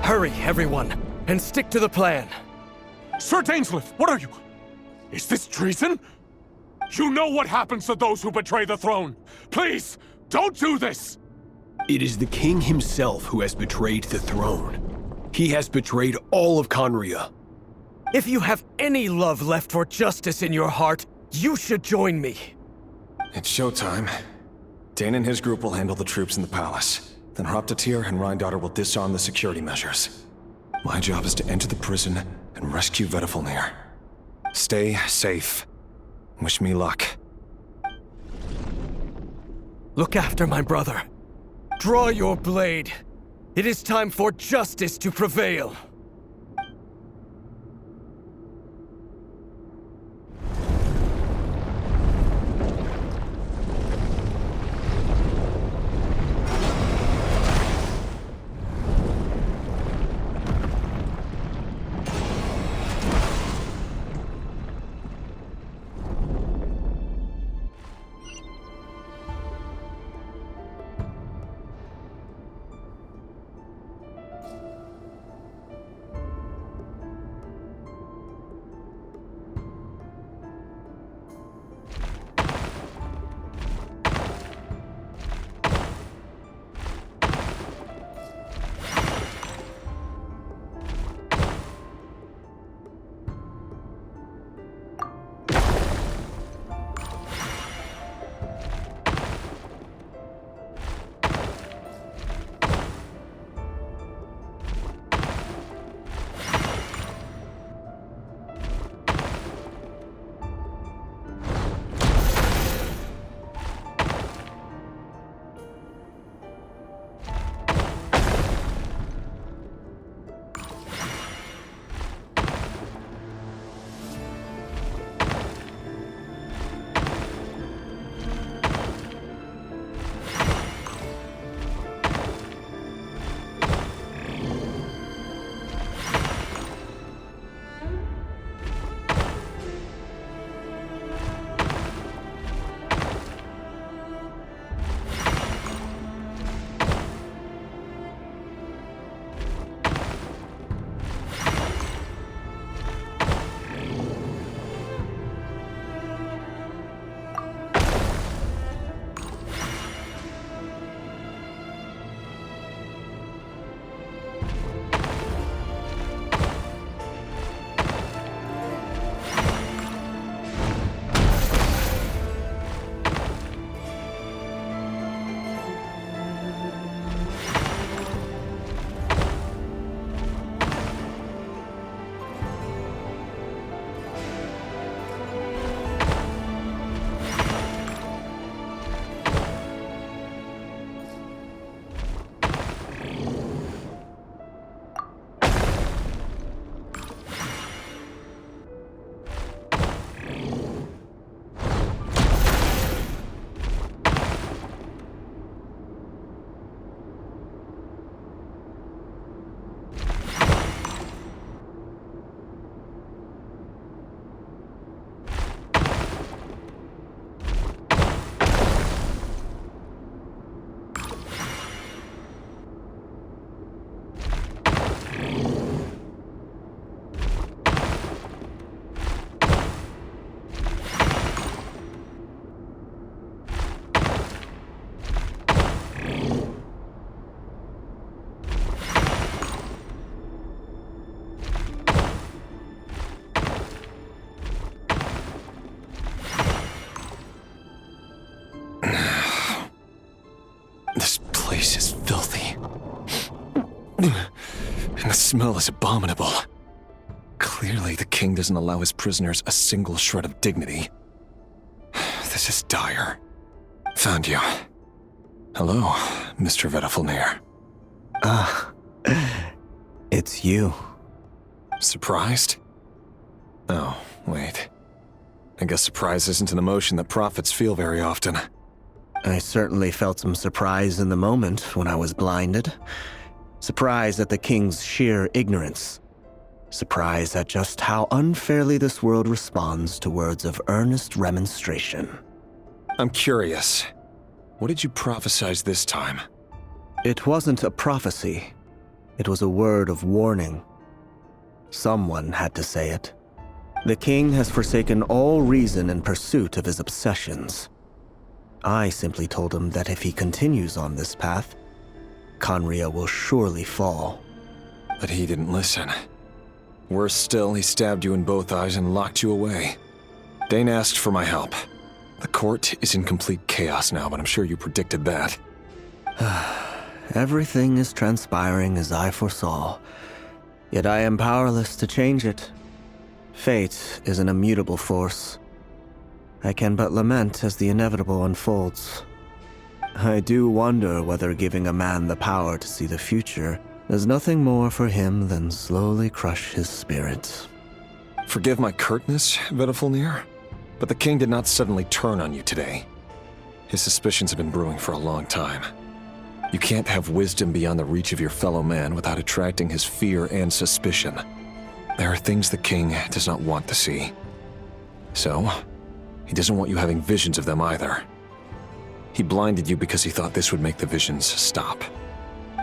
Hurry, everyone, and stick to the plan. Sir Dainsleif, what are you? Is this treason? You know what happens to those who betray the throne. Please, don't do this! It is the king himself who has betrayed the throne. He has betrayed all of Conria. If you have any love left for justice in your heart, you should join me. It's showtime. Dane and his group will handle the troops in the palace. Then Hraptatyr and Rhindaughter will disarm the security measures. My job is to enter the prison and rescue Vedifalnir. Stay safe. Wish me luck. Look after my brother. Draw your blade. It is time for justice to prevail. And the smell is abominable. Clearly, the king doesn't allow his prisoners a single shred of dignity. This is dire. Found you. Hello, Mr. Vedifalnir. It's you. Surprised? Oh, wait. I guess surprise isn't an emotion that prophets feel very often. I certainly felt some surprise in the moment when I was blinded. Surprise at the king's sheer ignorance. Surprise at just how unfairly this world responds to words of earnest remonstration. I'm curious. What did you prophesize this time? It wasn't a prophecy. It was a word of warning. Someone had to say it. The king has forsaken all reason in pursuit of his obsessions. I simply told him that if he continues on this path, Conria will surely fall. But he didn't listen. Worse still, he stabbed you in both eyes and locked you away. Dane asked for my help. The court is in complete chaos now, but I'm sure you predicted that. Everything is transpiring as I foresaw, yet I am powerless to change it. Fate is an immutable force. I can but lament as the inevitable unfolds. I do wonder whether giving a man the power to see the future is nothing more for him than slowly crush his spirit. Forgive my curtness, Vedifulnir, but the king did not suddenly turn on you today. His suspicions have been brewing for a long time. You can't have wisdom beyond the reach of your fellow man without attracting his fear and suspicion. There are things the king does not want to see. So, he doesn't want you having visions of them either. He blinded you because he thought this would make the visions stop.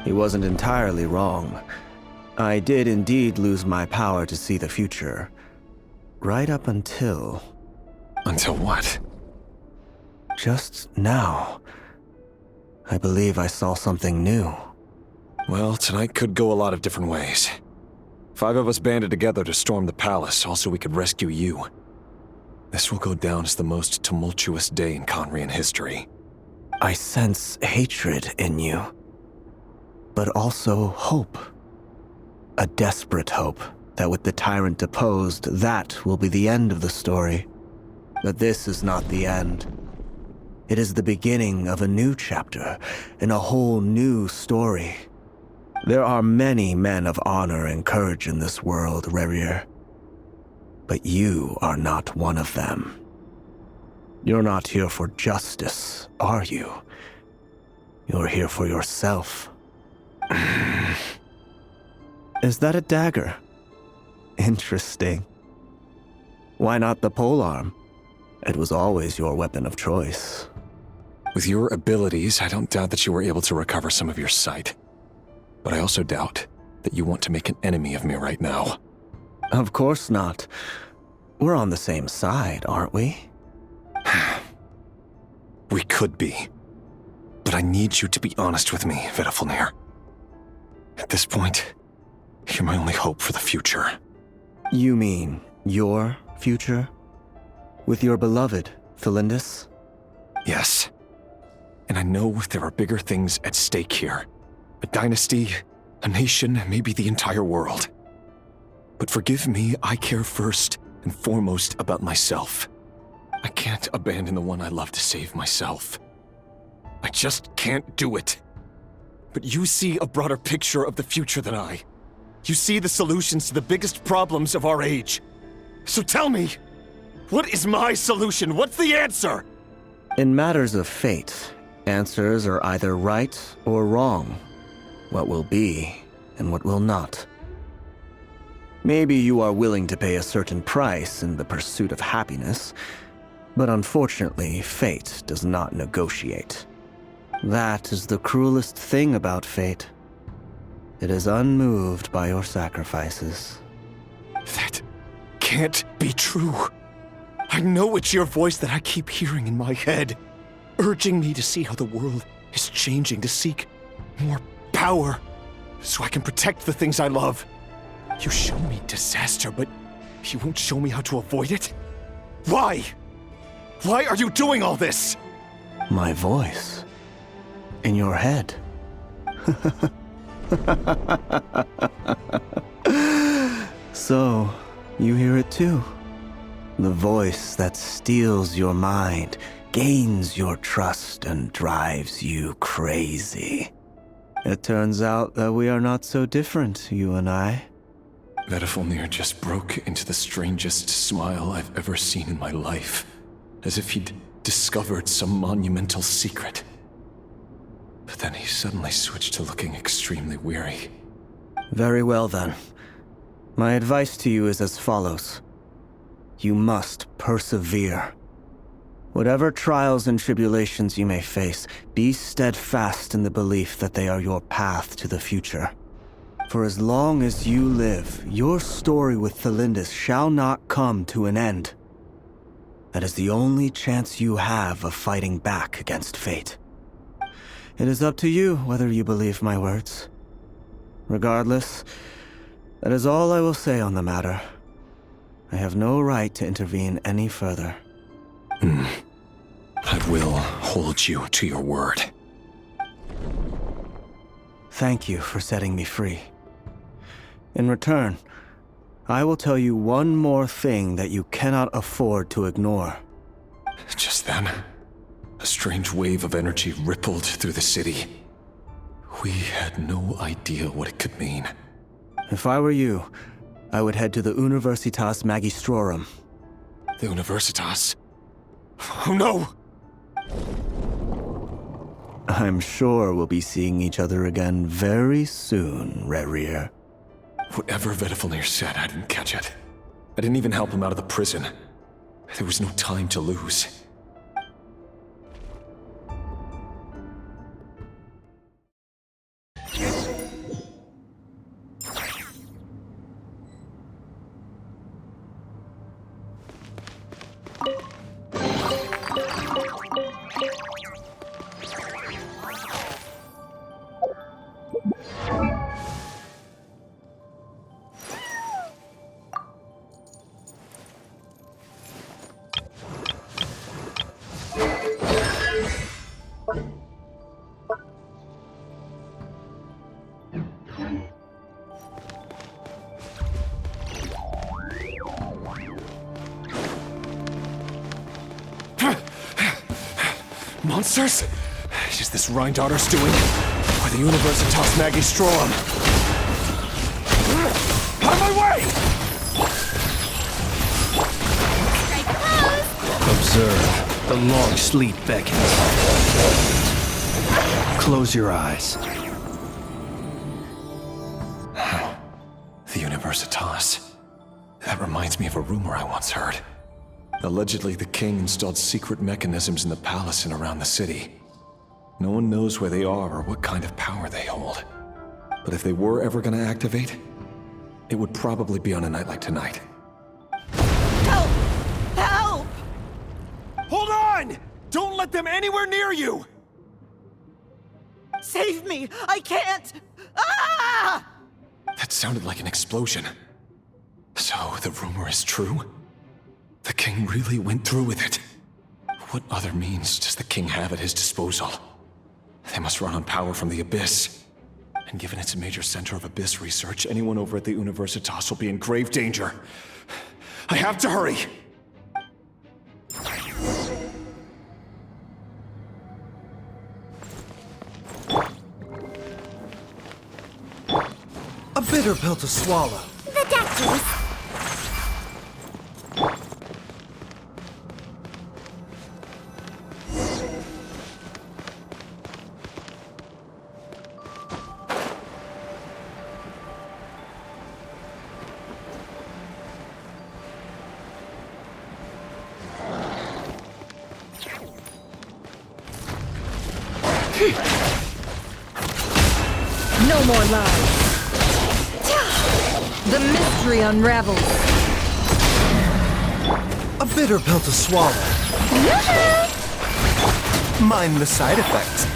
He wasn't entirely wrong. I did indeed lose my power to see the future. Right up until... Until what? Just now. I believe I saw something new. Well, tonight could go a lot of different ways. 5 of us banded together to storm the palace, also we could rescue you. This will go down as the most tumultuous day in Conrian history. I sense hatred in you, but also hope. A desperate hope that with the tyrant deposed, that will be the end of the story. But this is not the end. It is the beginning of a new chapter, and a whole new story. There are many men of honor and courage in this world, Rerir. But you are not one of them. You're not here for justice, are you? You're here for yourself. Is that a dagger? Interesting. Why not the polearm? It was always your weapon of choice. With your abilities, I don't doubt that you were able to recover some of your sight. But I also doubt that you want to make an enemy of me right now. Of course not. We're on the same side, aren't we? We could be. But I need you to be honest with me, Vedifulnir. At this point, you're my only hope for the future. You mean your future? With your beloved, Felindis? Yes. And I know there are bigger things at stake here. A dynasty, a nation, maybe the entire world. But forgive me, I care first and foremost about myself. I can't abandon the one I love to save myself. I just can't do it. But you see a broader picture of the future than I. You see the solutions to the biggest problems of our age. So tell me, what is my solution? What's the answer? In matters of fate, answers are either right or wrong. What will be and what will not. Maybe you are willing to pay a certain price in the pursuit of happiness, but unfortunately, fate does not negotiate. That is the cruelest thing about fate. It is unmoved by your sacrifices. That can't be true. I know it's your voice that I keep hearing in my head, urging me to see how the world is changing, to seek more power, so I can protect the things I love. You show me disaster, but you won't show me how to avoid it? Why? Why are you doing all this? My voice. In your head. So, you hear it too. The voice that steals your mind, gains your trust, and drives you crazy. It turns out that we are not so different, you and I. Vedifulnir just broke into the strangest smile I've ever seen in my life, as if he'd discovered some monumental secret. But then he suddenly switched to looking extremely weary. Very well then. My advice to you is as follows. You must persevere. Whatever trials and tribulations you may face, be steadfast in the belief that they are your path to the future. For as long as you live, your story with Thelindis shall not come to an end. That is the only chance you have of fighting back against fate. It is up to you whether you believe my words. Regardless, that is all I will say on the matter. I have no right to intervene any further. I will hold you to your word. Thank you for setting me free. In return, I will tell you one more thing that you cannot afford to ignore. Just then, a strange wave of energy rippled through the city. We had no idea what it could mean. If I were you, I would head to the Universitas Magistrorum. The Universitas? Oh no! I'm sure we'll be seeing each other again very soon, Rerir. Whatever Vedifalnir said, I didn't catch it. I didn't even help him out of the prison. There was no time to lose. Monsters? Is this Rhindaughter's doing? Or the Universitas Magistrorum? Out of my way! Observe. The long sleep beckons. Close your eyes. The Universitas. That reminds me of a rumor I once heard. Allegedly, the king installed secret mechanisms in the palace and around the city. No one knows where they are or what kind of power they hold. But if they were ever going to activate, it would probably be on a night like tonight. Help! Help! Hold on! Don't let them anywhere near you! Save me! I can't! Ah! That sounded like an explosion. So, the rumor is true? The king really went through with it. What other means does the king have at his disposal? They must run on power from the Abyss. And given it's a major center of Abyss research, anyone over at the Universitas will be in grave danger. I have to hurry! A bitter pill to swallow. The doctors! No more lies. The mystery unravels. A bitter pill to swallow. Mind the side effects.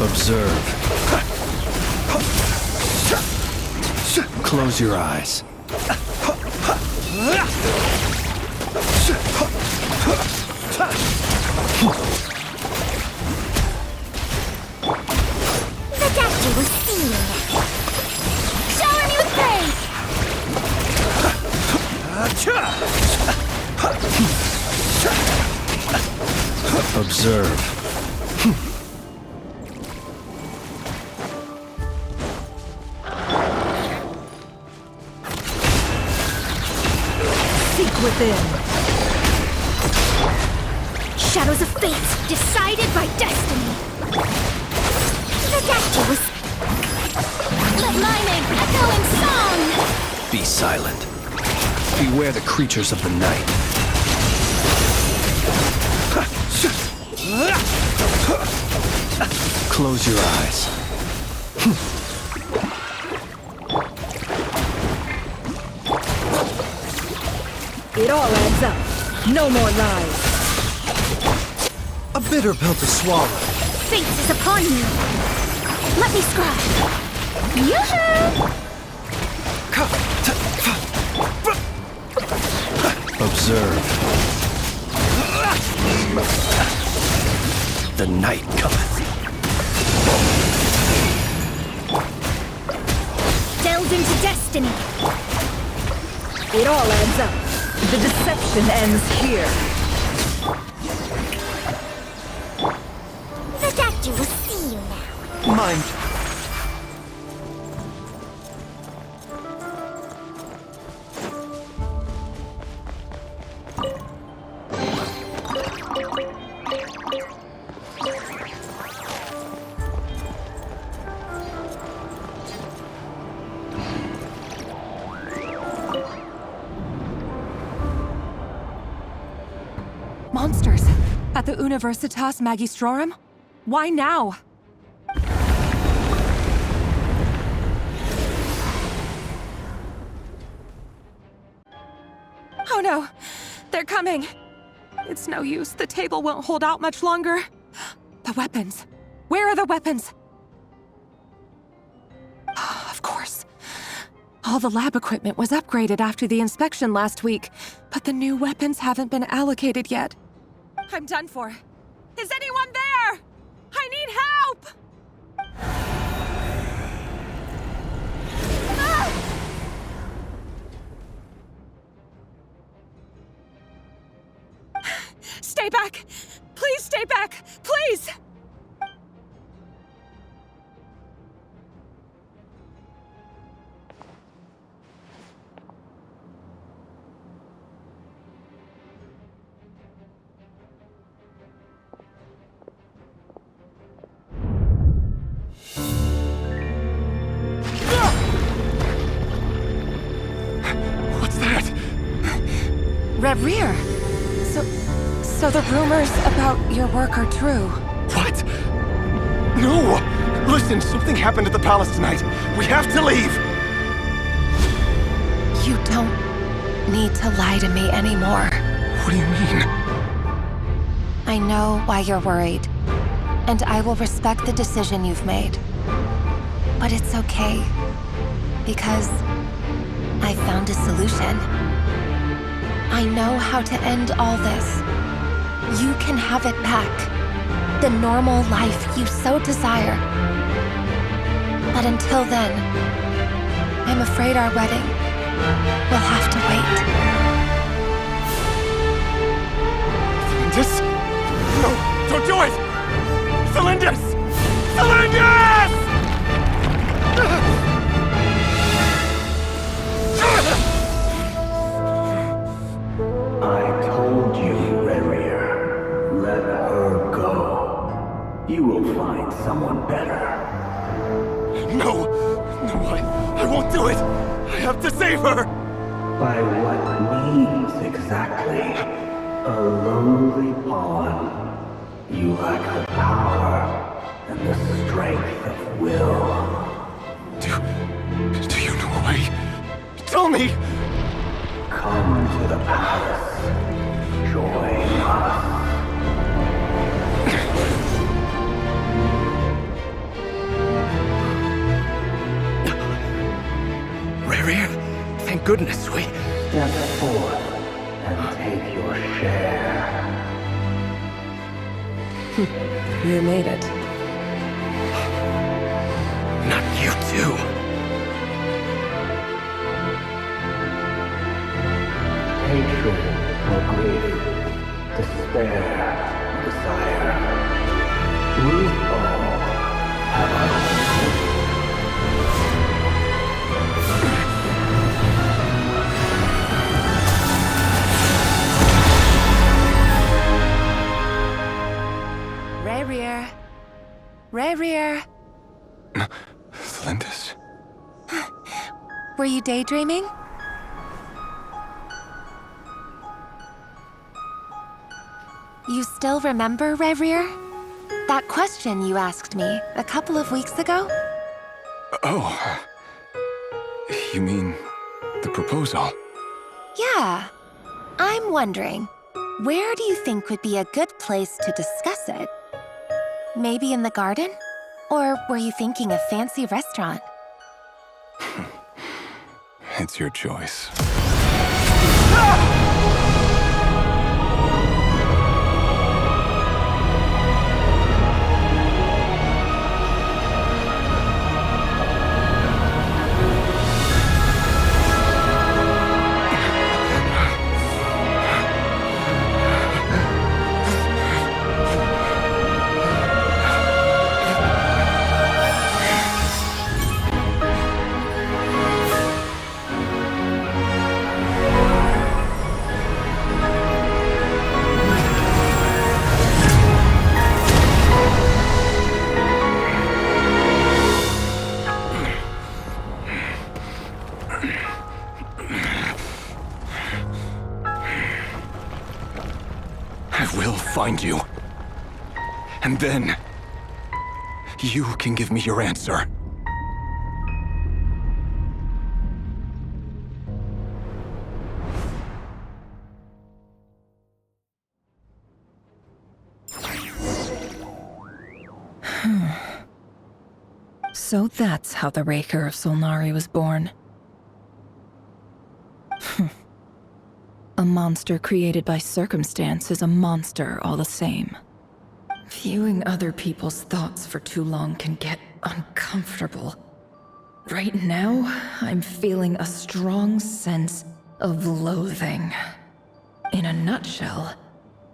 Observe. Close your eyes. The doctor was seeing it. Shower me with praise! Observe. Seek within. Shadows of fate, decided by destiny. The doctor was... Let my name echo in song! Be silent. Beware the creatures of the night. Close your eyes. It all adds up. No more lies. A bitter pill to swallow. Fate is upon you. Let me scribe. Yoo-hoo! Observe. The night cometh. Delve into destiny. It all adds up. The deception ends here. The doctor will see you now. Mind. Monsters! At the Universitas Magistrorum? Why now? Oh no! They're coming! It's no use. The table won't hold out much longer. The weapons. Where are the weapons? Of course. All the lab equipment was upgraded after the inspection last week, but the new weapons haven't been allocated yet. I'm done for. Is anyone there? I need help! Ah! Stay back! Please stay back! Please! Rear. So the rumors about your work are true. What? No! Listen, something happened at the palace tonight. We have to leave! You don't need to lie to me anymore. What do you mean? I know why you're worried, and I will respect the decision you've made. But it's okay, because I found a solution. I know how to end all this. You can have it back. The normal life you so desire. But until then, I'm afraid our wedding will have to wait. Celindus? No, don't do it! Celindus! Celindus! I told you, Rerir. Let her go. You will find someone better. No! No, I won't do it! I have to save her! By what means exactly? A lowly pawn. You lack the power and the strength of will. Do you know a way? Tell me! Come to the palace. Join us. Rerir, thank goodness we... Step forth and take your share. You made it. Not you too. Hatred or grief, despair or desire. We all have our own. Rerir. Rerir. Celindus? Were you daydreaming? You still remember, Rerir? That question you asked me a couple of weeks ago? Oh. You mean the proposal? Yeah. I'm wondering, where do you think would be a good place to discuss it? Maybe in the garden? Or were you thinking a fancy restaurant? It's your choice. I will find you. And then, you can give me your answer. So that's how the Raker of Solnari was born. A monster created by circumstance is a monster all the same. Viewing other people's thoughts for too long can get uncomfortable. Right now, I'm feeling a strong sense of loathing. In a nutshell,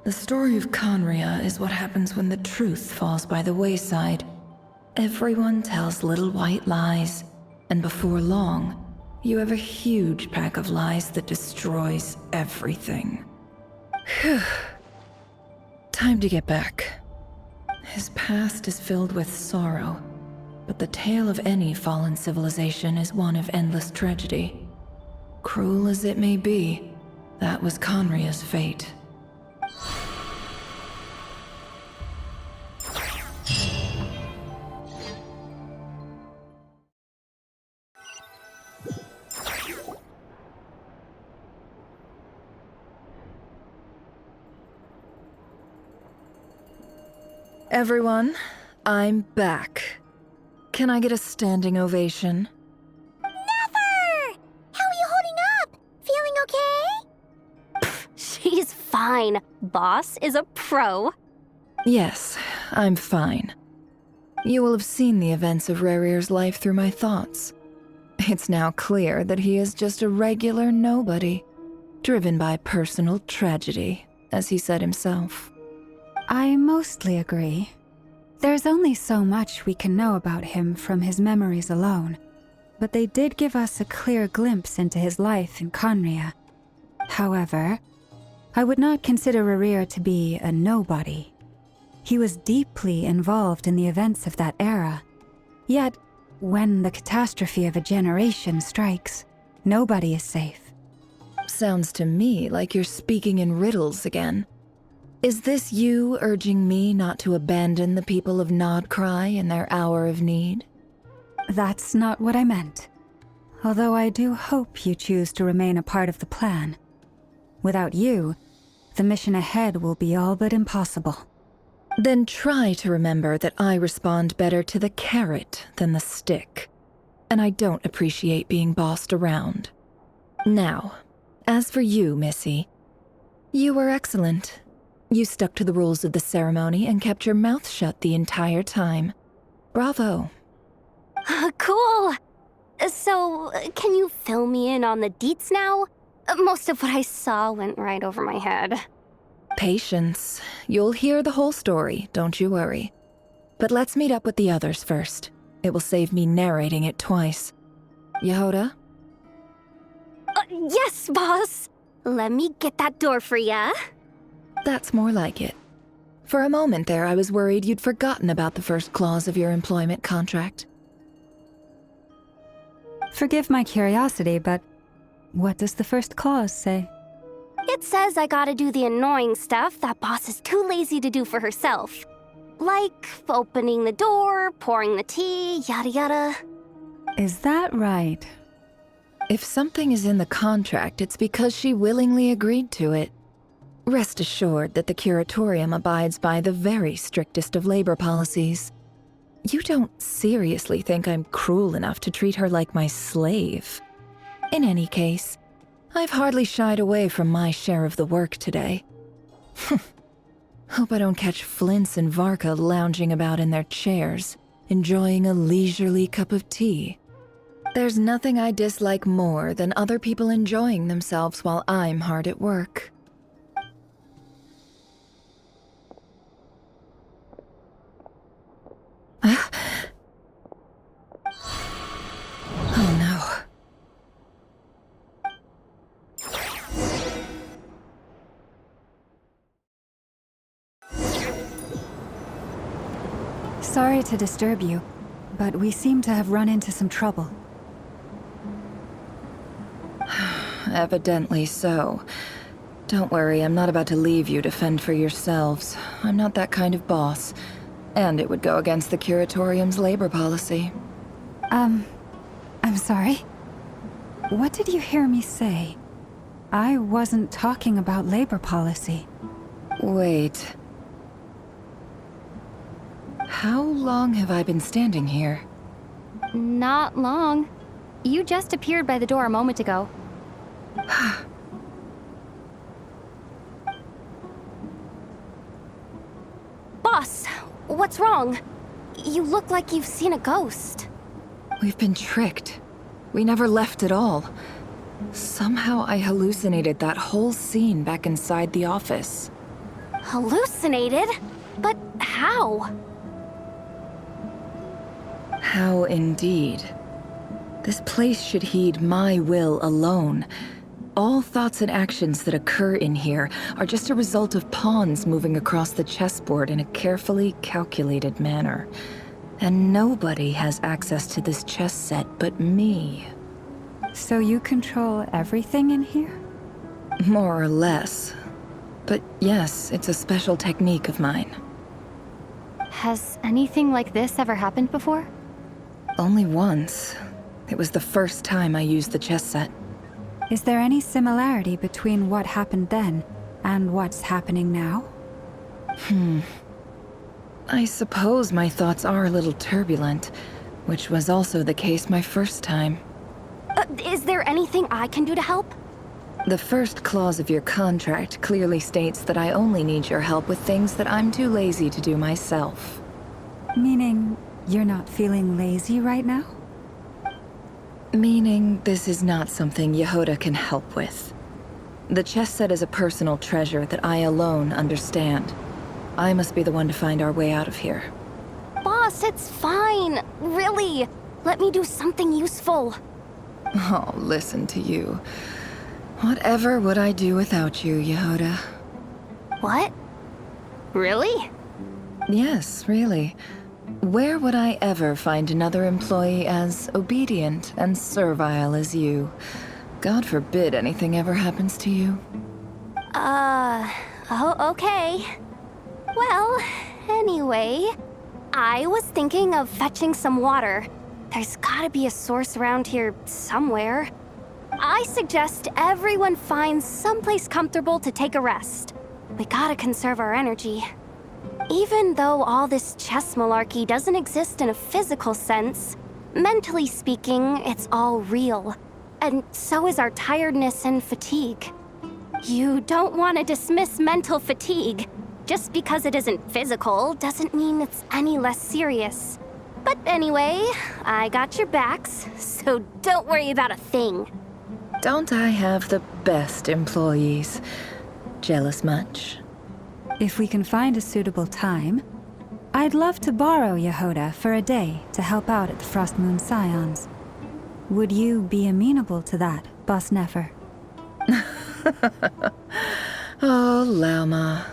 the story of Conria is what happens when the truth falls by the wayside. Everyone tells little white lies, and before long, you have a huge pack of lies that destroys everything. Whew. Time to get back. His past is filled with sorrow, but the tale of any fallen civilization is one of endless tragedy. Cruel as it may be, that was Conria's fate. Everyone, I'm back. Can I get a standing ovation? Never! How are you holding up? Feeling okay? She's fine. Boss is a pro. Yes, I'm fine. You will have seen the events of Rarir's life through my thoughts. It's now clear that he is just a regular nobody, driven by personal tragedy, as he said himself. I mostly agree. There's only so much we can know about him from his memories alone, but they did give us a clear glimpse into his life in Conria. However, I would not consider Rarir to be a nobody. He was deeply involved in the events of that era. Yet, when the catastrophe of a generation strikes, nobody is safe. Sounds to me like you're speaking in riddles again. Is this you urging me not to abandon the people of Nodcry in their hour of need? That's not what I meant. Although I do hope you choose to remain a part of the plan. Without you, the mission ahead will be all but impossible. Then try to remember that I respond better to the carrot than the stick. And I don't appreciate being bossed around. Now, as for you, Missy, you were excellent. You stuck to the rules of the ceremony and kept your mouth shut the entire time. Bravo. Cool. So, can you fill me in on the deets now? Most of what I saw went right over my head. Patience. You'll hear the whole story, don't you worry. But let's meet up with the others first. It will save me narrating it twice. Yehoda? Yes, boss. Let me get that door for ya. That's more like it. For a moment there, I was worried you'd forgotten about the first clause of your employment contract. Forgive my curiosity, but what does the first clause say? It says I gotta do the annoying stuff that boss is too lazy to do for herself. Like opening the door, pouring the tea, yada yada. Is that right? If something is in the contract, it's because she willingly agreed to it. Rest assured that the Curatorium abides by the very strictest of labor policies. You don't seriously think I'm cruel enough to treat her like my slave? In any case, I've hardly shied away from my share of the work today. Hope I don't catch Flintz and Varka lounging about in their chairs, enjoying a leisurely cup of tea. There's nothing I dislike more than other people enjoying themselves while I'm hard at work. Oh no. Sorry to disturb you, but we seem to have run into some trouble. Evidently so. Don't worry, I'm not about to leave you to fend for yourselves. I'm not that kind of boss. And it would go against the Curatorium's labor policy. I'm sorry? What did you hear me say? I wasn't talking about labor policy. Wait. How long have I been standing here? Not long. You just appeared by the door a moment ago. Boss, what's wrong? You look like you've seen a ghost. We've been tricked. We never left at all. Somehow I hallucinated that whole scene back inside the office. Hallucinated? But how? How indeed. This place should heed my will alone. All thoughts and actions that occur in here are just a result of pawns moving across the chessboard in a carefully calculated manner. And nobody has access to this chess set but me. So you control everything in here? More or less. But yes, it's a special technique of mine. Has anything like this ever happened before? Only once. It was the first time I used the chess set. Is there any similarity between what happened then and what's happening now? I suppose my thoughts are a little turbulent, which was also the case my first time. Is there anything I can do to help? The first clause of your contract clearly states that I only need your help with things that I'm too lazy to do myself. Meaning, you're not feeling lazy right now? Meaning this is not something Yehoda can help with. The chess set is a personal treasure that I alone understand. I must be the one to find our way out of here. Boss, it's fine. Really. Let me do something useful. Oh, listen to you. Whatever would I do without you, Yehoda? What? Really? Yes, really. Where would I ever find another employee as obedient and servile as you? God forbid anything ever happens to you. Oh, okay. Well, anyway, I was thinking of fetching some water. There's gotta be a source around here somewhere. I suggest everyone finds someplace comfortable to take a rest. We gotta conserve our energy. Even though all this chess malarkey doesn't exist in a physical sense, mentally speaking, it's all real. And so is our tiredness and fatigue. You don't want to dismiss mental fatigue. Just because it isn't physical doesn't mean it's any less serious. But anyway, I got your backs, so don't worry about a thing. Don't I have the best employees? Jealous much? If we can find a suitable time, I'd love to borrow Yehoda for a day to help out at the Frostmoon Scions. Would you be amenable to that, Boss Nefer? Oh, Lauma.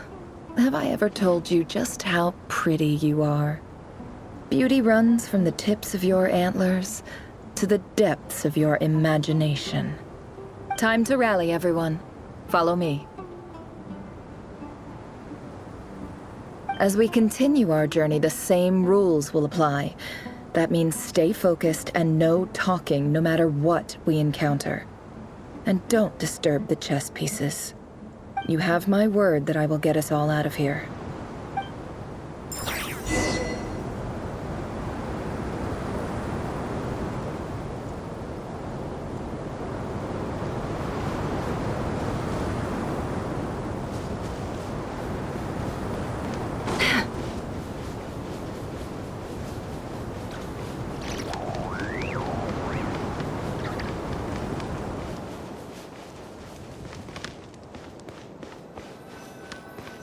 Have I ever told you just how pretty you are? Beauty runs from the tips of your antlers to the depths of your imagination. Time to rally, everyone. Follow me. As we continue our journey, the same rules will apply. That means stay focused and no talking no matter what we encounter. And don't disturb the chess pieces. You have my word that I will get us all out of here.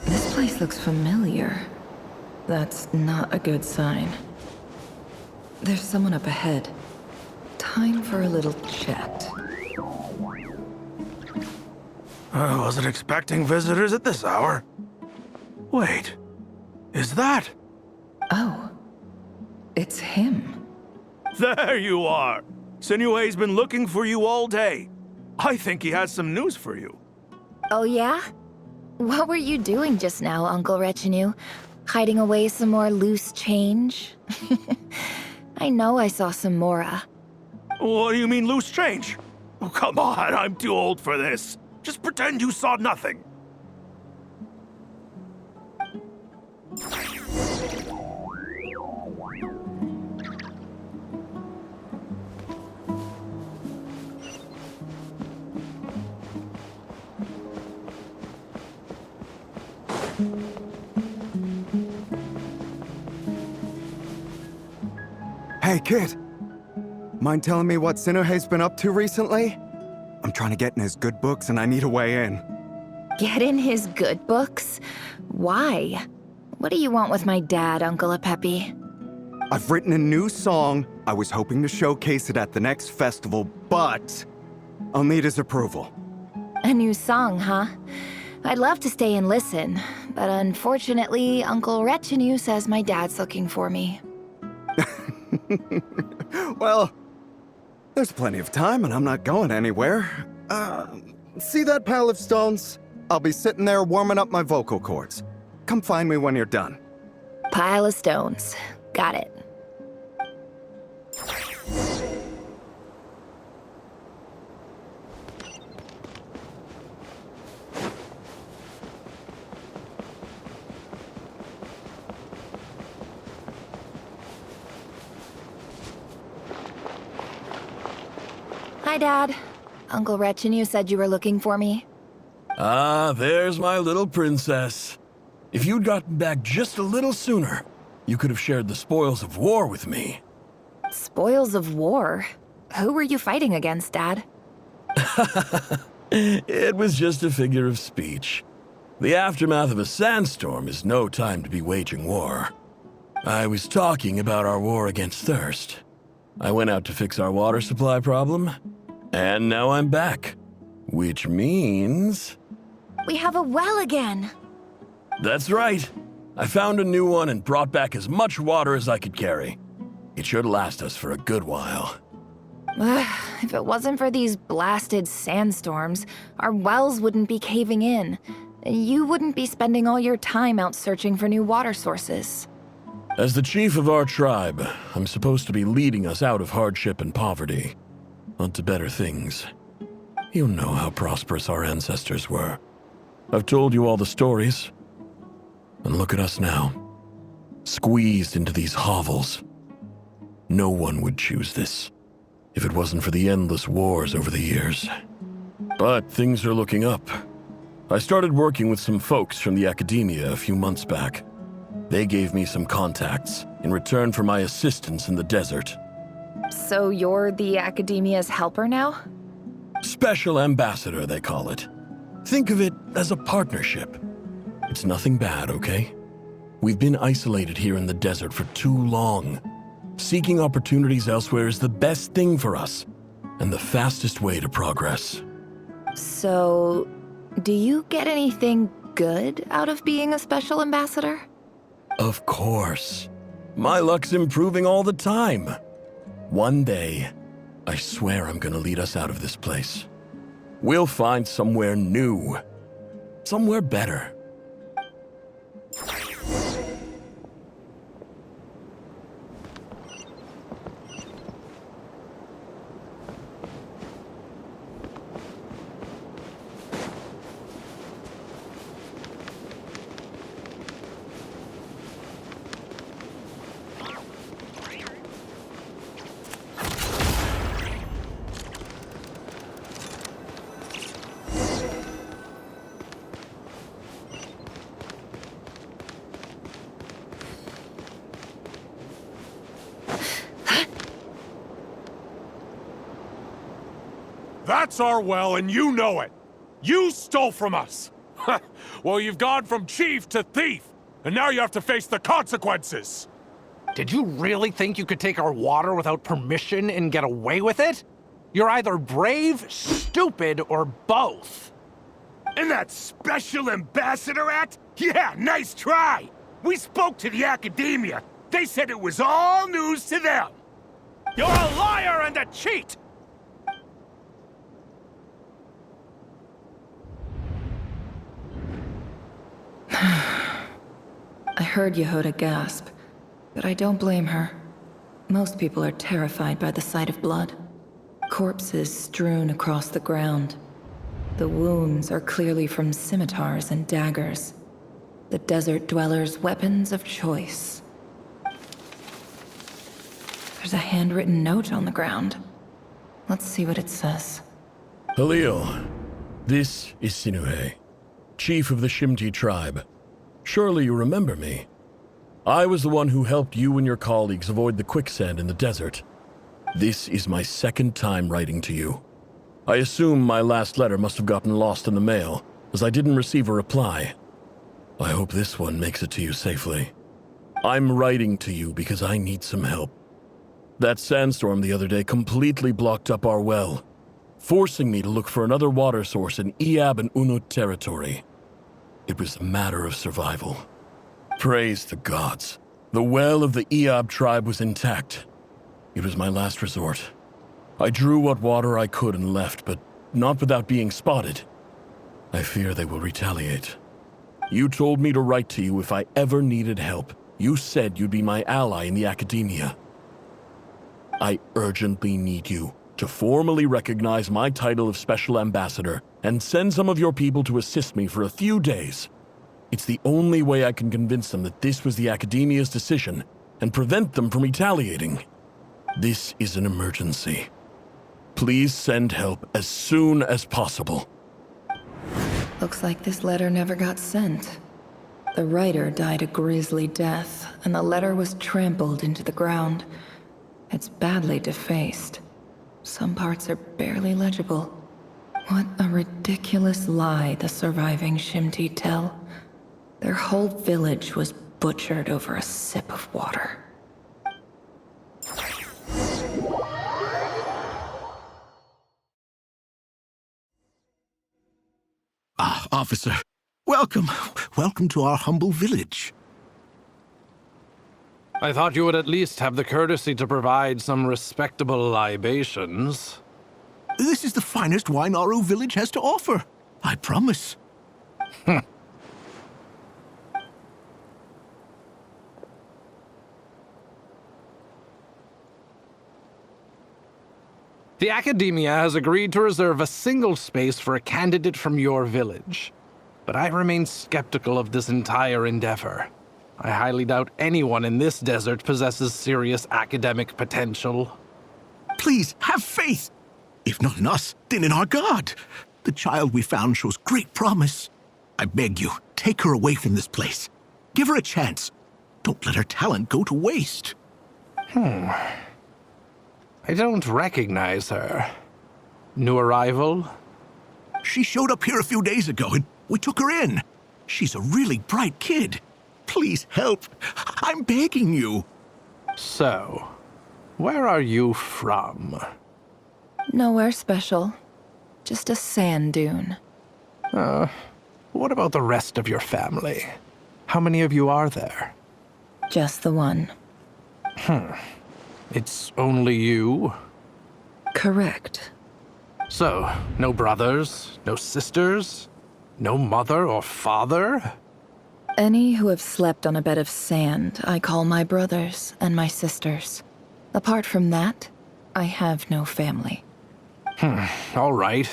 This place looks familiar. That's not a good sign. There's someone up ahead. Time for a little chat. I wasn't expecting visitors at this hour. Wait, is that? Oh, it's him. There you are! Sinue's been looking for you all day. I think he has some news for you. Oh yeah? What were you doing just now, Uncle Retinue? Hiding away some more loose change? I know I saw some Mora. What do you mean loose change? Oh, come on, I'm too old for this. Just pretend you saw nothing. Hey, kid. Mind telling me what Sinuhe's been up to recently? I'm trying to get in his good books and I need a way in. Get in his good books? Why? What do you want with my dad, Uncle Apepi? I've written a new song. I was hoping to showcase it at the next festival, but I'll need his approval. A new song, huh? I'd love to stay and listen, but unfortunately, Uncle Retinue says my dad's looking for me. Well, there's plenty of time and I'm not going anywhere. See that pile of stones? I'll be sitting there warming up my vocal cords. Come find me when you're done. Pile of stones. Got it. Hi, Dad. Uncle Retinue said you were looking for me. Ah, there's my little princess. If you'd gotten back just a little sooner, you could have shared the spoils of war with me. Spoils of war? Who were you fighting against, Dad? It was just a figure of speech. The aftermath of a sandstorm is no time to be waging war. I was talking about our war against thirst. I went out to fix our water supply problem, and now I'm back. Which means... We have a well again! That's right. I found a new one and brought back as much water as I could carry. It should last us for a good while. If it wasn't for these blasted sandstorms, our wells wouldn't be caving in. You wouldn't be spending all your time out searching for new water sources. As the chief of our tribe, I'm supposed to be leading us out of hardship and poverty, onto better things. You know how prosperous our ancestors were. I've told you all the stories. And look at us now, squeezed into these hovels. No one would choose this, if it wasn't for the endless wars over the years. But things are looking up. I started working with some folks from the academia a few months back. They gave me some contacts in return for my assistance in the desert. So you're the academia's helper now? Special ambassador, they call it. Think of it as a partnership. It's nothing bad, okay? We've been isolated here in the desert for too long. Seeking opportunities elsewhere is the best thing for us, and the fastest way to progress. So, do you get anything good out of being a special ambassador? Of course. My luck's improving all the time. One day, I swear I'm gonna lead us out of this place. We'll find somewhere new. Somewhere better. That's our well, and you know it. You stole from us. Well, you've gone from chief to thief, and now you have to face the consequences. Did you really think you could take our water without permission and get away with it? You're either brave, stupid, or both. And that Special Ambassador Act? Yeah, nice try! We spoke to the Academia. They said it was all news to them. You're a liar and a cheat! I heard Yehuda gasp, but I don't blame her. Most people are terrified by the sight of blood. Corpses strewn across the ground. The wounds are clearly from scimitars and daggers. The desert dwellers' weapons of choice. There's a handwritten note on the ground. Let's see what it says. Halil, this is Sinuhe, chief of the Shimti tribe. Surely you remember me. I was the one who helped you and your colleagues avoid the quicksand in the desert. This is my second time writing to you. I assume my last letter must have gotten lost in the mail, as I didn't receive a reply. I hope this one makes it to you safely. I'm writing to you because I need some help. That sandstorm the other day completely blocked up our well, forcing me to look for another water source in Iab and Unut territory. It was a matter of survival. Praise the gods. The well of the Iab tribe was intact. It was my last resort. I drew what water I could and left, but not without being spotted. I fear they will retaliate. You told me to write to you if I ever needed help. You said you'd be my ally in the Academia. I urgently need you to formally recognize my title of Special Ambassador and send some of your people to assist me for a few days. It's the only way I can convince them that this was the Academia's decision and prevent them from retaliating. This is an emergency. Please send help as soon as possible. Looks like this letter never got sent. The writer died a grisly death, and the letter was trampled into the ground. It's badly defaced. Some parts are barely legible. What a ridiculous lie the surviving Shimti tell. Their whole village was butchered over a sip of water. Ah, officer. Welcome. Welcome to our humble village. I thought you would at least have the courtesy to provide some respectable libations. This is the finest wine Aru village has to offer. I promise. The Academia has agreed to reserve a single space for a candidate from your village. But I remain skeptical of this entire endeavor. I highly doubt anyone in this desert possesses serious academic potential. Please, have faith. If not in us, then in our god. The child we found shows great promise. I beg you, take her away from this place. Give her a chance. Don't let her talent go to waste. I don't recognize her. New arrival? She showed up here a few days ago and we took her in. She's a really bright kid. Please help. I'm begging you. So, where are you from? Nowhere special. Just a sand dune. What about the rest of your family? How many of you are there? Just the one. It's only you? Correct. So, no brothers, no sisters, no mother or father? Any who have slept on a bed of sand, I call my brothers and my sisters. Apart from that, I have no family. All right.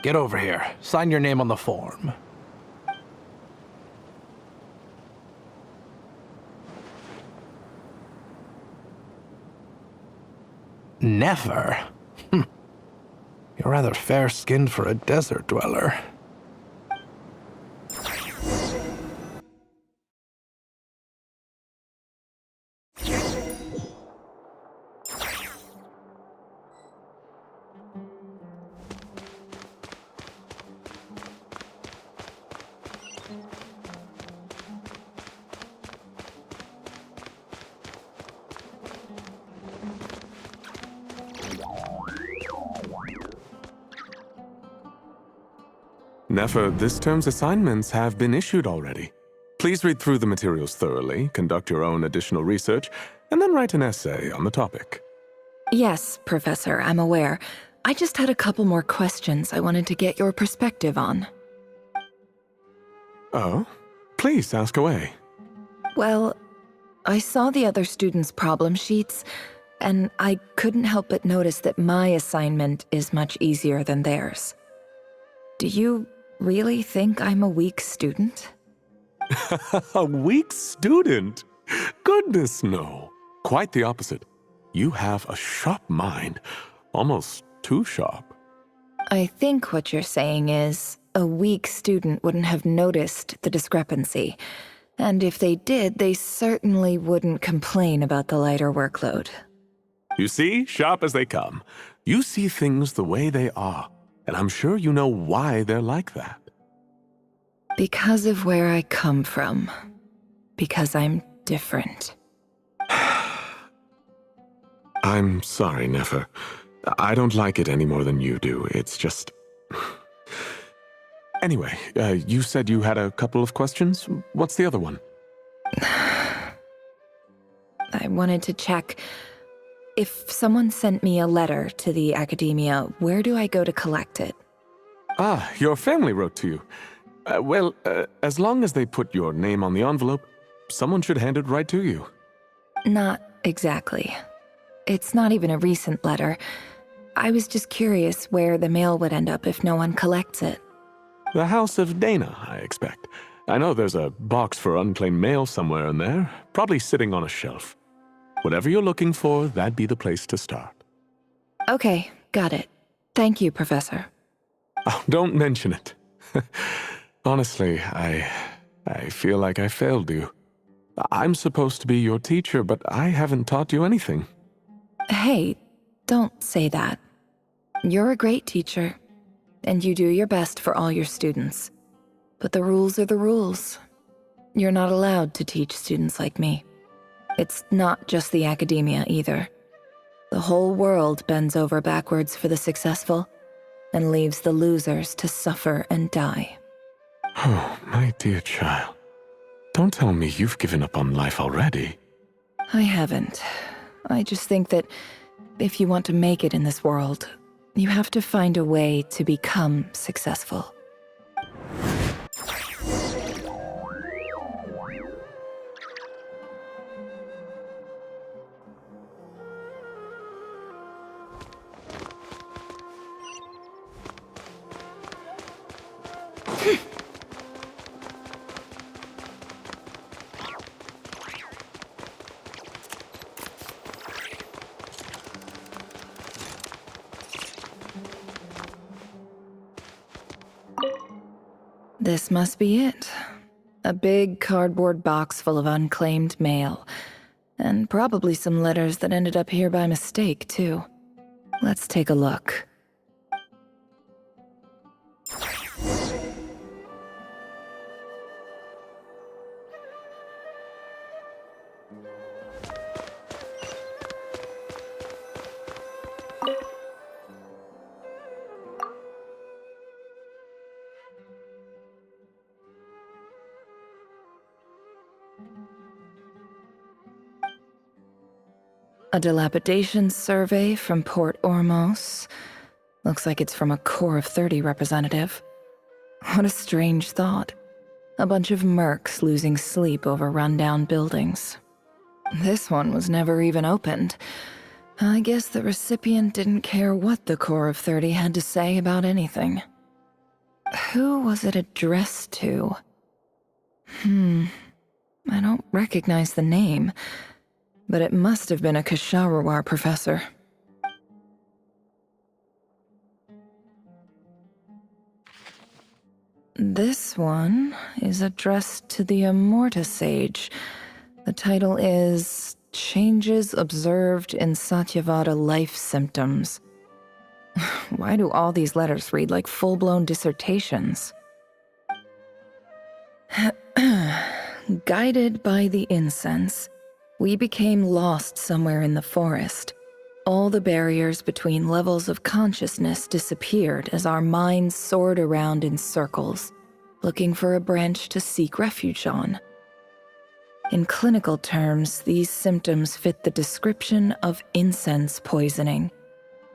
Get over here. Sign your name on the form. Never? You're rather fair-skinned for a desert dweller. Nefer, this term's assignments have been issued already. Please read through the materials thoroughly, conduct your own additional research, and then write an essay on the topic. Yes, Professor, I'm aware. I just had a couple more questions I wanted to get your perspective on. Oh? Please ask away. Well, I saw the other students' problem sheets, and I couldn't help but notice that my assignment is much easier than theirs. Do you really think I'm a weak student? A weak student? Goodness, no. Quite the opposite. You have a sharp mind, almost too sharp. I think what you're saying is, a weak student wouldn't have noticed the discrepancy. And if they did, they certainly wouldn't complain about the lighter workload. You see, sharp as they come. You see things the way they are, and I'm sure you know why they're like that. Because of where I come from. Because I'm different. I'm sorry, Nefer. I don't like it any more than you do. It's just... Anyway, you said you had a couple of questions. What's the other one? I wanted to check. If someone sent me a letter to the academia, where do I go to collect it? Ah, your family wrote to you. Well, as long as they put your name on the envelope, someone should hand it right to you. Not exactly. It's not even a recent letter. I was just curious where the mail would end up if no one collects it. The House of Dana, I expect. I know there's a box for unclaimed mail somewhere in there, probably sitting on a shelf. Whatever you're looking for, that'd be the place to start. Okay, got it. Thank you, Professor. Oh, don't mention it. Honestly, I feel like I failed you. I'm supposed to be your teacher, but I haven't taught you anything. Hey, don't say that. You're a great teacher, and you do your best for all your students. But the rules are the rules. You're not allowed to teach students like me. It's not just the academia either. The whole world bends over backwards for the successful, and leaves the losers to suffer and die. Oh, my dear child. Don't tell me you've given up on life already. I haven't. I just think that if you want to make it in this world, you have to find a way to become successful. This must be it. A big cardboard box full of unclaimed mail. And probably some letters that ended up here by mistake, too. Let's take a look. A dilapidation survey from Port Ormos. Looks like it's from a Core of 30 representative. What a strange thought. A bunch of mercs losing sleep over rundown buildings. This one was never even opened. I guess the recipient didn't care what the Core of 30 had to say about anything. Who was it addressed to? I don't recognize the name. But it must have been a Kasharawar professor. This one is addressed to the Immorta Sage. The title is Changes Observed in Satyavada Life Symptoms. Why do all these letters read like full-blown dissertations? Guided by the incense, we became lost somewhere in the forest. All the barriers between levels of consciousness disappeared as our minds soared around in circles, looking for a branch to seek refuge on. In clinical terms, these symptoms fit the description of incense poisoning.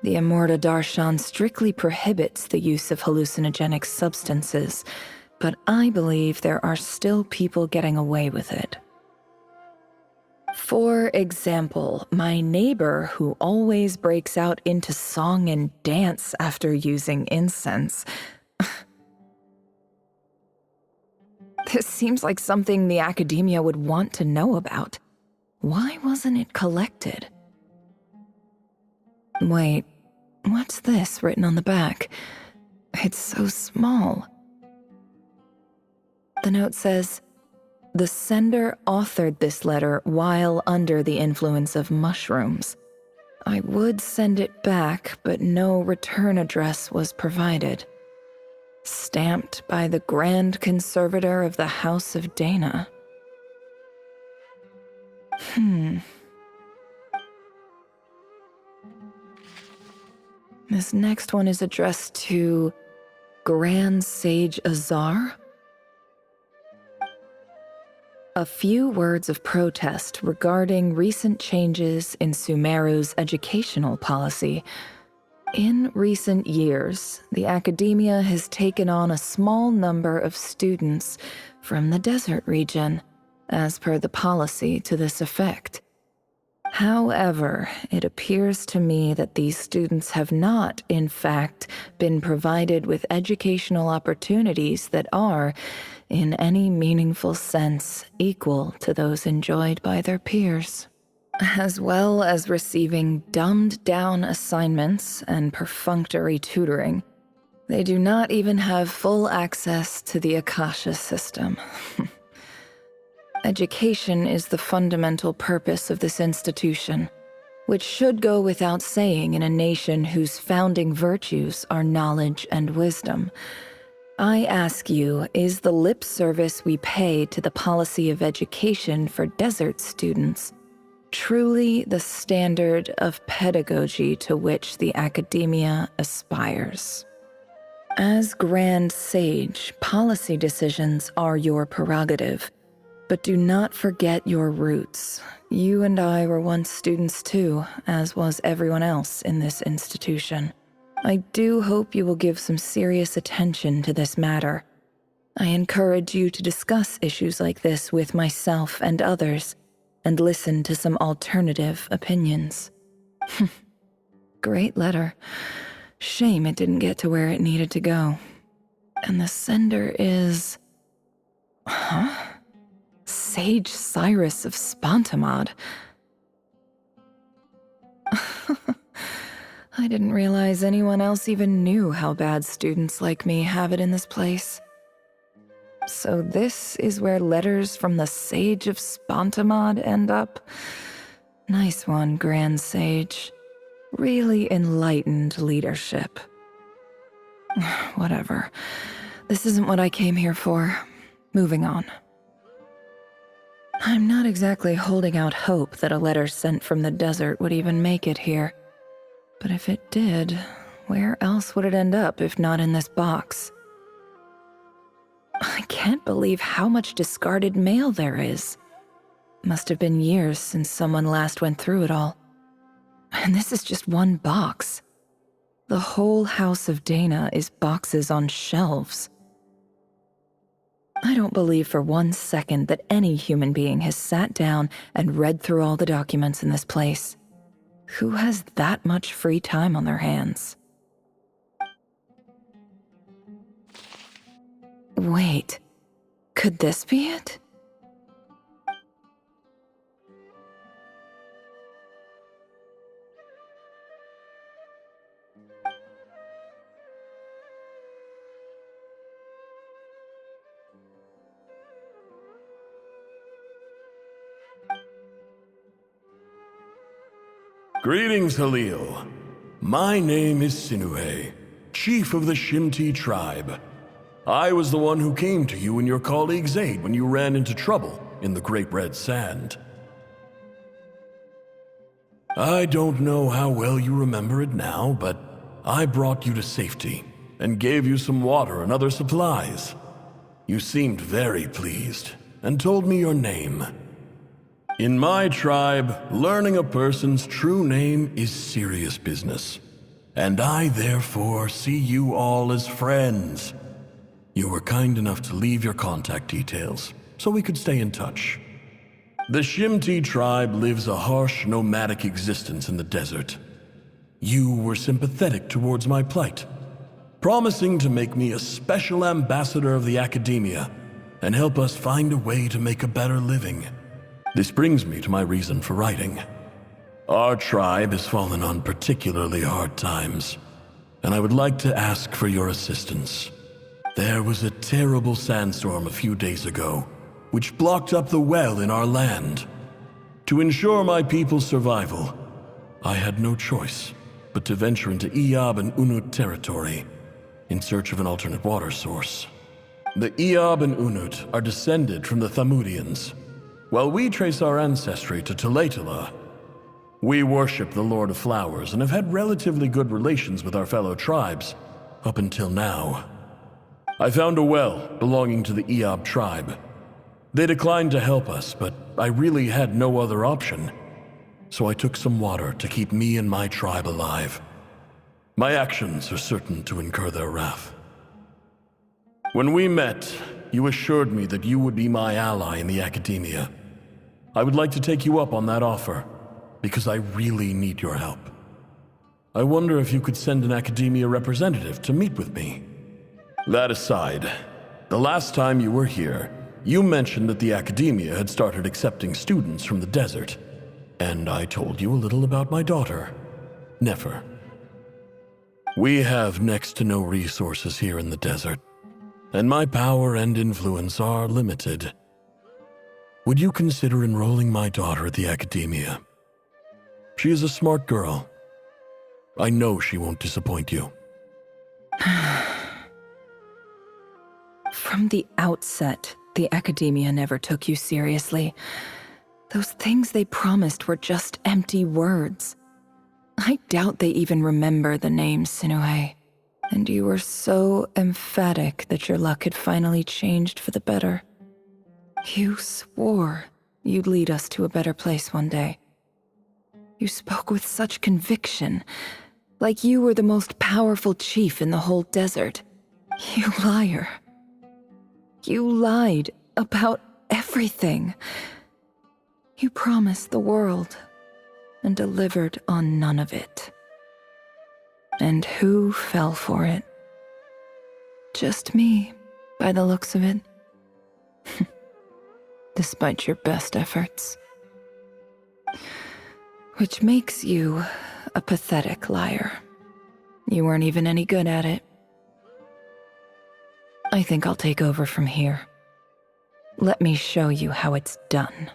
The Amurta Darshan strictly prohibits the use of hallucinogenic substances, but I believe there are still people getting away with it. For example, my neighbor who always breaks out into song and dance after using incense. This seems like something the academia would want to know about. Why wasn't it collected? Wait, what's this written on the back? It's so small. The note says, "The sender authored this letter while under the influence of mushrooms. I would send it back, but no return address was provided. Stamped by the Grand Conservator of the House of Dana." This next one is addressed to Grand Sage Azar. A few words of protest regarding recent changes in Sumeru's educational policy. In recent years, the academia has taken on a small number of students from the desert region, as per the policy to this effect. However, it appears to me that these students have not, in fact, been provided with educational opportunities that are, in any meaningful sense, equal to those enjoyed by their peers. As well as receiving dumbed-down assignments and perfunctory tutoring, they do not even have full access to the Akasha system. Education is the fundamental purpose of this institution, which should go without saying in a nation whose founding virtues are knowledge and wisdom. I ask you, is the lip service we pay to the policy of education for desert students truly the standard of pedagogy to which the academia aspires? As Grand Sage, policy decisions are your prerogative, but do not forget your roots. You and I were once students too, as was everyone else in this institution. I do hope you will give some serious attention to this matter. I encourage you to discuss issues like this with myself and others, and listen to some alternative opinions. Great letter. Shame it didn't get to where it needed to go. And the sender is... Sage Cyrus of Spontamod. I didn't realize anyone else even knew how bad students like me have it in this place. So this is where letters from the Sage of Spontamod end up? Nice one, Grand Sage. Really enlightened leadership. Whatever. This isn't what I came here for. Moving on. I'm not exactly holding out hope that a letter sent from the desert would even make it here. But if it did, where else would it end up if not in this box? I can't believe how much discarded mail there is. Must have been years since someone last went through it all. And this is just one box. The whole House of Dana is boxes on shelves. I don't believe for 1 second that any human being has sat down and read through all the documents in this place. Who has that much free time on their hands? Wait, could this be it? Greetings, Halil. My name is Sinuhe, chief of the Shimti tribe. I was the one who came to you and your colleague's aid when you ran into trouble in the Great Red Sand. I don't know how well you remember it now, but I brought you to safety and gave you some water and other supplies. You seemed very pleased and told me your name. In my tribe, learning a person's true name is serious business, and I therefore see you all as friends. You were kind enough to leave your contact details so we could stay in touch. The Shimti tribe lives a harsh, nomadic existence in the desert. You were sympathetic towards my plight, promising to make me a special ambassador of the academia and help us find a way to make a better living. This brings me to my reason for writing. Our tribe has fallen on particularly hard times, and I would like to ask for your assistance. There was a terrible sandstorm a few days ago, which blocked up the well in our land. To ensure my people's survival, I had no choice but to venture into Iyab and Unut territory in search of an alternate water source. The Iyab and Unut are descended from the Thamudians, while we trace our ancestry to Tulatala. We worship the Lord of Flowers and have had relatively good relations with our fellow tribes up until now. I found a well belonging to the Iyab tribe. They declined to help us, but I really had no other option, so I took some water to keep me and my tribe alive. My actions are certain to incur their wrath. When we met, you assured me that you would be my ally in the academia. I would like to take you up on that offer, because I really need your help. I wonder if you could send an academia representative to meet with me. That aside, the last time you were here, you mentioned that the academia had started accepting students from the desert, and I told you a little about my daughter, Nefer. We have next to no resources here in the desert, and my power and influence are limited. Would you consider enrolling my daughter at the academia? She is a smart girl. I know she won't disappoint you. From the outset, the academia never took you seriously. Those things they promised were just empty words. I doubt they even remember the name Sinuhe. And you were so emphatic that your luck had finally changed for the better. You swore you'd lead us to a better place one day. You spoke with such conviction, like you were the most powerful chief in the whole desert. You liar. You lied about everything. You promised the world and delivered on none of it. And who fell for it? Just me, by the looks of it. Despite your best efforts. Which makes you a pathetic liar. You weren't even any good at it. I think I'll take over from here. Let me show you how it's done.